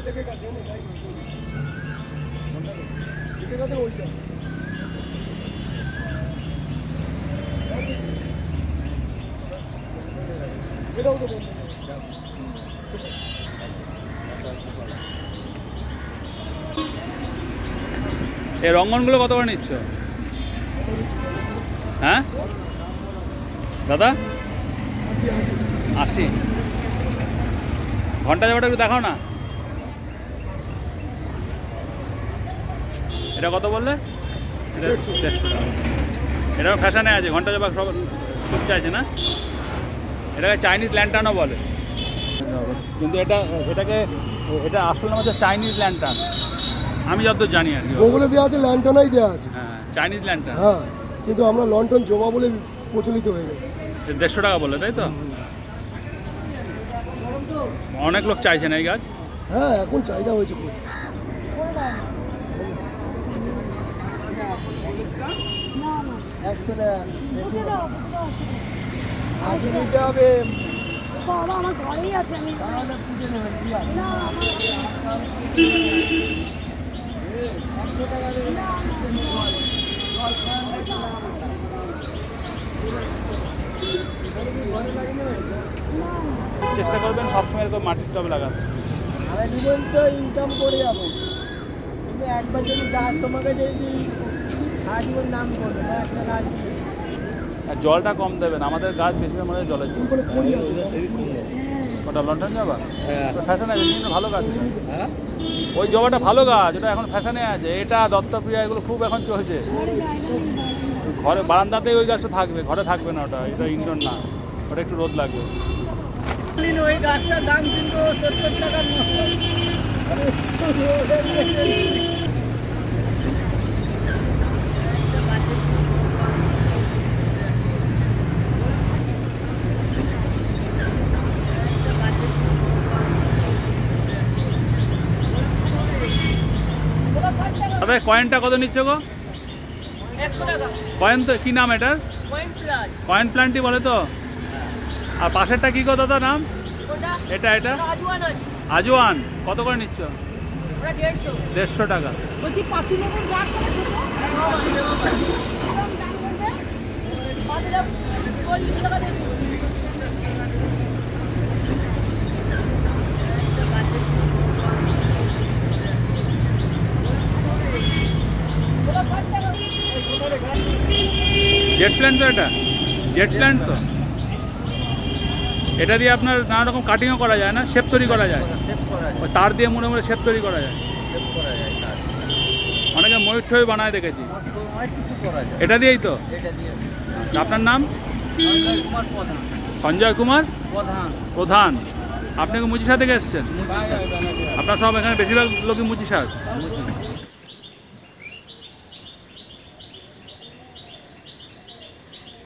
এই রঙ্গনগুলো কত করে নিচ্ছ? হ্যাঁ দাদা 80। ঘন্টা যাবাটা একটু দেখাও না। এটা কত বললে? এটা 150 টাকা। এটা ফ্যাশনে আছে, ঘন্টা যাবা সব খুব চাইছে না। এটাকে চাইনিজ ল্যান্টার্নও বলে, কিন্তু এটা আসল নাম হচ্ছে চাইনিজ ল্যান্টার্ন। আমি যতদূর জানি আর কি ওগুলো দেওয়া আছে, ল্যান্টার্নই দেওয়া আছে। হ্যাঁ চাইনিজ ল্যান্টার্ন। হ্যাঁ কিন্তু আমরা লন্ঠন জমা বলে প্রচলিত হয়ে গেছে। 150 টাকা বলে, তাই তো? অনেক লোক চাইছে না এই গাছ। হ্যাঁ এখন চাহিদা হয়েছে খুব। আমার ঘরেই আছে, আমি চেষ্টা করবেন সবসময় এরকম মাটির টবে লাগাতে। সারা জীবন তো ইনকাম করে যাবো, কিন্তু একবার যদি গাছ তোমাকে যদি সারা জীবন নাম করবে না, একটা গাছ আর জলটা কম দেবেন। আমাদের গাছ বেশিরভাগ মনে হয় জলের জল। ওটা লন্ডন জবা ফ্যাশনে আছে, ভালো গাছ। ওই জবাটা ভালো গাছ, ওটা এখন ফ্যাশনে আছে। এটা দত্তপ্রিয়া, এগুলো খুব এখন চলছে। ঘরে বারান্দাতেই ওই গাছটা থাকবে, ঘরে থাকবে না। ওটা এটা ইনডোর না, ওটা একটু রোদ লাগবে। ওই গাছটার দাম কিন্তু 70 টাকার মতো। দাদা কয়েনটা কত নিচ্ছে গো? 100 টাকা। কয়েন তো কি নাম এটার? কয়েন প্ল্যান্টই বলে তো। আর পাশেরটা কি গো দাদা নাম? এটা আজওয়ান। কত করে নিচ্ছ? 150 টাকা। বলছি পাতি লেবুর গাছ কত ছোট? 40 টাকা দিয়ে। জেড প্ল্যান্ট তো, এটা জেড প্ল্যান্ট তো। এটা দিয়ে আপনার নানা রকম কাটিংও করা যায় না, শেপ তৈরি করা যায়। ওই তার দিয়ে মনে মনে শেপ তৈরি করা যায়। অনেকে ময়ূর ঠয়ূর বানায় দেখেছি। এটা দিয়েই তো। আপনার নাম? সঞ্জয় কুমার প্রধান। আপনি কি মুচিশা থেকে এসছেন? আপনার সব এখানে বেশিরভাগ লোকই মুচিশার।